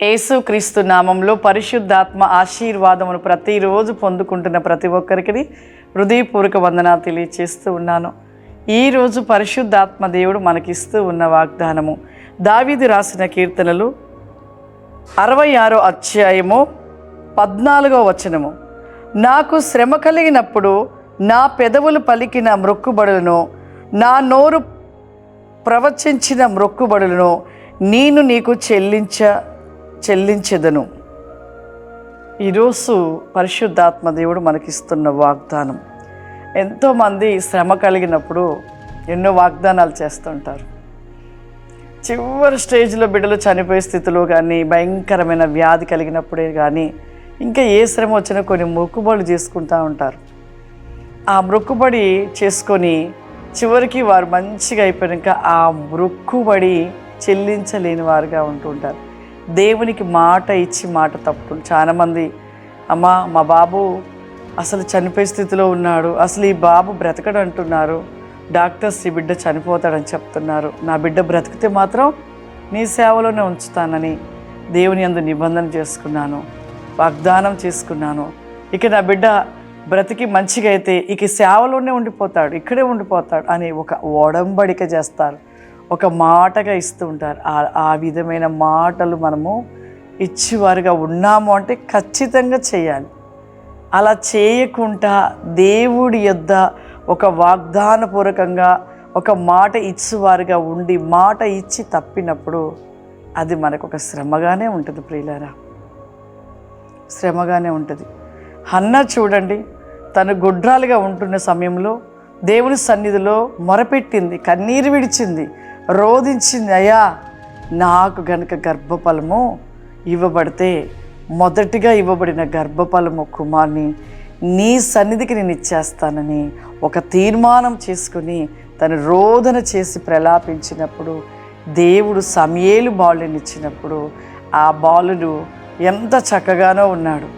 యేసుక్రీస్తు నామంలో పరిశుద్ధాత్మ ఆశీర్వాదమును ప్రతిరోజు పొందుకుంటున్న ప్రతి ఒక్కరికి హృదయపూర్వక వందనాలు తెలియచేస్తూ ఉన్నాను. ఈరోజు పరిశుద్ధాత్మ దేవుడు మనకిస్తూ ఉన్న వాగ్దానము దావీదు రాసిన కీర్తనలు 66వ అధ్యాయము 14వ వచనము. నాకు శ్రమ కలిగినప్పుడు నా పెదవులు పలికిన మ్రొక్కుబడులను, నా నోరు ప్రవచించిన మ్రొక్కుబడులను నేను నీకు చెల్లించెదను. ఈరోజు పరిశుద్ధాత్మ దేవుడు మనకిస్తున్న వాగ్దానం. ఎంతోమంది శ్రమ కలిగినప్పుడు ఎన్నో వాగ్దానాలు చేస్తుంటారు. చివరి స్టేజ్లో బిడ్డలు చనిపోయే స్థితిలో కానీ, భయంకరమైన వ్యాధి కలిగినప్పుడే కానీ, ఇంకా ఏ శ్రమ వచ్చినా కొన్ని మొక్కుబడులు చేసుకుంటూ ఉంటారు. ఆ మొక్కుబడి చేసుకొని చివరికి వారు మంచిగా అయిపోయాక ఆ మొక్కుబడి చెల్లించలేని వారుగా ఉంటుంటారు. దేవునికి మాట ఇచ్చి మాట తప్పుతుంది. చాలామంది అమ్మా మా బాబు అసలు చనిపోయే స్థితిలో ఉన్నాడు, అసలు ఈ బాబు బ్రతకడు అంటున్నారు, డాక్టర్స్ ఈ బిడ్డ చనిపోతాడని చెప్తున్నారు, నా బిడ్డ బ్రతికితే మాత్రం నీ సేవలోనే ఉంచుతానని దేవుని యందు నిబంధన చేసుకున్నాను, వాగ్దానం చేసుకున్నాను. ఇక నా బిడ్డ బ్రతికి మంచిగా అయితే ఇక సేవలోనే ఉండిపోతాడు, ఇక్కడే ఉండిపోతాడు అని ఒక ఒడంబడిక చేస్తారు, ఒక మాటగా ఇస్తూ ఉంటారు. ఆ విధమైన మాటలు మనము ఇచ్చేవారుగా ఉన్నాము అంటే ఖచ్చితంగా చేయాలి. అలా చేయకుండా దేవుడి యొద్ద ఒక వాగ్దానపూర్వకంగా ఒక మాట ఇచ్చేవారుగా ఉండి మాట ఇచ్చి తప్పినప్పుడు అది మనకు ఒక శ్రమగానే ఉంటుంది. ప్రియులారా, శ్రమగానే ఉంటుంది. హన్నా చూడండి, తను గుడ్రాలుగా ఉంటున్న సమయంలో దేవుని సన్నిధిలో మొరపెట్టింది, కన్నీరు విడిచింది, రోధించింది. అయ్యా, నాకు గనుక గర్భఫలము ఇవ్వబడితే మొదటిగా ఇవ్వబడిన గర్భఫలము కుమార్ని నీ సన్నిధికి నేను ఇచ్చేస్తానని ఒక తీర్మానం చేసుకుని తను రోదన చేసి ప్రలాపించినప్పుడు దేవుడు సమయేలు బాలుని ఇచ్చినప్పుడు ఆ బాలుడు ఎంత చక్కగానో ఉన్నాడు.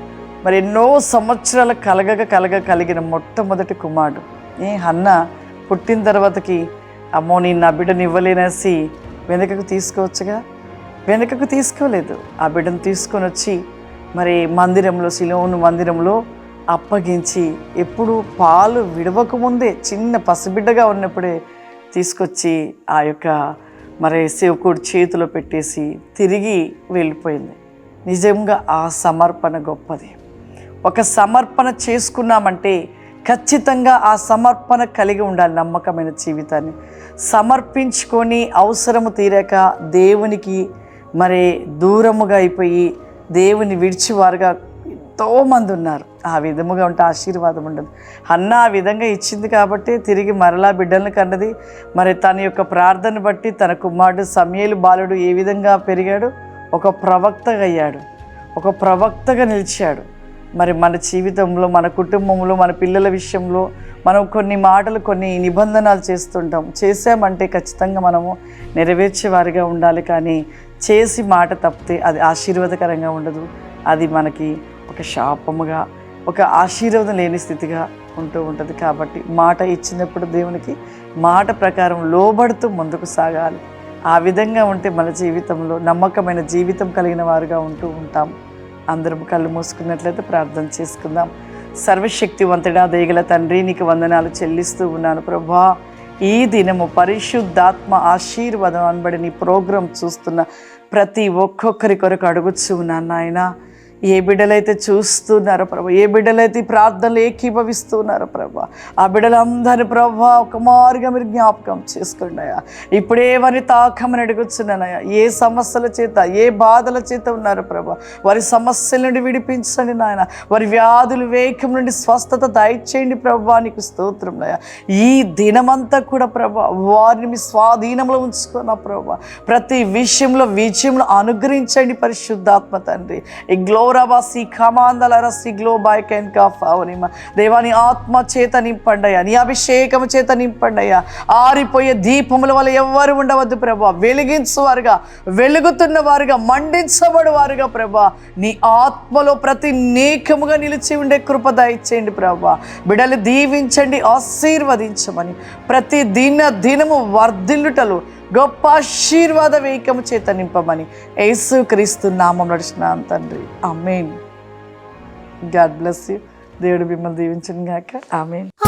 మరి ఎన్నో సంవత్సరాలు కలిగిన మొట్టమొదటి కుమారుడు. హన్నా పుట్టిన తర్వాతకి అమ్మో నేను నా బిడ్డను ఇవ్వలేనేసి వెనుకకు తీసుకోవచ్చుగా, వెనుకకు తీసుకోలేదు. ఆ బిడ్డను తీసుకొని వచ్చి మరి మందిరంలో, సిలోను మందిరంలో అప్పగించి ఎప్పుడు పాలు విడవకముందే చిన్న పసిబిడ్డగా ఉన్నప్పుడే తీసుకొచ్చి ఆ యొక్క మరి సేవకుడు చేతిలో పెట్టేసి తిరిగి వెళ్ళిపోయింది. నిజంగా ఆ సమర్పణ గొప్పది. ఒక సమర్పణ చేసుకున్నామంటే ఖచ్చితంగా ఆ సమర్పణ కలిగి ఉండాలి. నమ్మకమైన జీవితాన్ని సమర్పించుకొని అవసరము తీరాక దేవునికి మరి దూరముగా అయిపోయి దేవుని విడిచివారుగా ఎంతోమంది ఉన్నారు. ఆ విధముగా ఉంటే ఆశీర్వాదం ఉండదు. హన్నా ఆ విధంగా ఇచ్చింది కాబట్టి తిరిగి మరలా బిడ్డలను కన్నది. మరి తన యొక్క ప్రార్థన బట్టి తన కుమారుడు సమయేలు బాలుడు ఏ విధంగా పెరిగాడు, ఒక ప్రవక్తగా అయ్యాడు, ఒక ప్రవక్తగా నిలిచాడు. మరి మన జీవితంలో, మన కుటుంబంలో, మన పిల్లల విషయంలో మనం కొన్ని మాటలు, కొన్ని నిబంధనలు చేస్తుంటాం. చేసామంటే ఖచ్చితంగా మనము నెరవేర్చేవారిగా ఉండాలి. కానీ చేసి మాట తప్పితే అది ఆశీర్వాదకరంగా ఉండదు. అది మనకి ఒక శాపముగా, ఒక ఆశీర్వాదం లేని స్థితిగా ఉంటూ ఉంటుంది. కాబట్టి మాట ఇచ్చినప్పుడు దేవునికి మాట ప్రకారం లోబడుతూ ముందుకు సాగాలి. ఆ విధంగా ఉంటే మన జీవితంలో నమ్మకమైన జీవితం కలిగిన వారుగా ఉంటూ ఉంటాం. అందరం కళ్ళు మూసుకున్నట్లయితే ప్రార్థన చేసుకుందాం. సర్వశక్తివంతుడా, దయగల తండ్రి, నీకు వందనాలు చెల్లిస్తూ ఉన్నాను ప్రభా. ఈ దినము పరిశుద్ధాత్మ ఆశీర్వాదం అనబడి నీ ప్రోగ్రాం చూస్తున్న ప్రతి ఒక్కొక్కరి కొరకు అడుగుచూ ఉన్నాను నాయన. ఏ బిడ్డలైతే చూస్తున్నారో ప్రభా, ఏ బిడ్డలైతే ప్రార్థనలు ఏకీభవిస్తున్నారో ప్రభా, ఆ బిడ్డలందరినీ ప్రభా ఒక మారుగా మీరు జ్ఞాపకం చేసుకోండి అయ్యా. ఇప్పుడే వారిని తాకమని అడుగుతున్నానయ్యా. ఏ సమస్యల చేత, ఏ బాధల చేత ఉన్నారో ప్రభా, వారి సమస్యల నుండి విడిపించండి నాయన. వారి వ్యాధులు వేగం నుండి స్వస్థత దయచేయండి ప్రభా. నీకు స్తోత్రం అయ్యా. ఈ దినమంతా కూడా ప్రభా వారిని మీ స్వాధీనంలో ఉంచుకున్నా ప్రభా. ప్రతి విషయంలో విజయంలో అనుగ్రహించండి పరిశుద్ధాత్మ తండ్రి. ఈ గ్లోరాబాసి కమాందలరసి గ్లోబాయ్ కెన్కా ఫావనిమ దేవాని ఆత్మ చేత నింపండయ్యా, నీ అభిషేకము చేత నింపండయ్యా. ఆరిపోయే దీపముల వల్ల ఎవ్వరు ఉండవద్దు ప్రభా. వెలిగించువారుగా, వెలుగుతున్న వారుగా, మండించబడు వారుగా ప్రభా నీ ఆత్మలో ప్రతి నీకముగా నిలిచి ఉండే కృప దయచేయండి ప్రభా. బిడ్డలు దీవించండి, ఆశీర్వదించమని ప్రతి దినము వర్ధిల్లుటలు గొప్ప ఆశీర్వాద వేకము చేత నింపమని యేసు క్రీస్తు నామం నడుచున్నాను తండ్రి. ఆమేన్. God bless you. దేవుడు మిమ్మల్ని దీవించును గాక. ఆమేన్.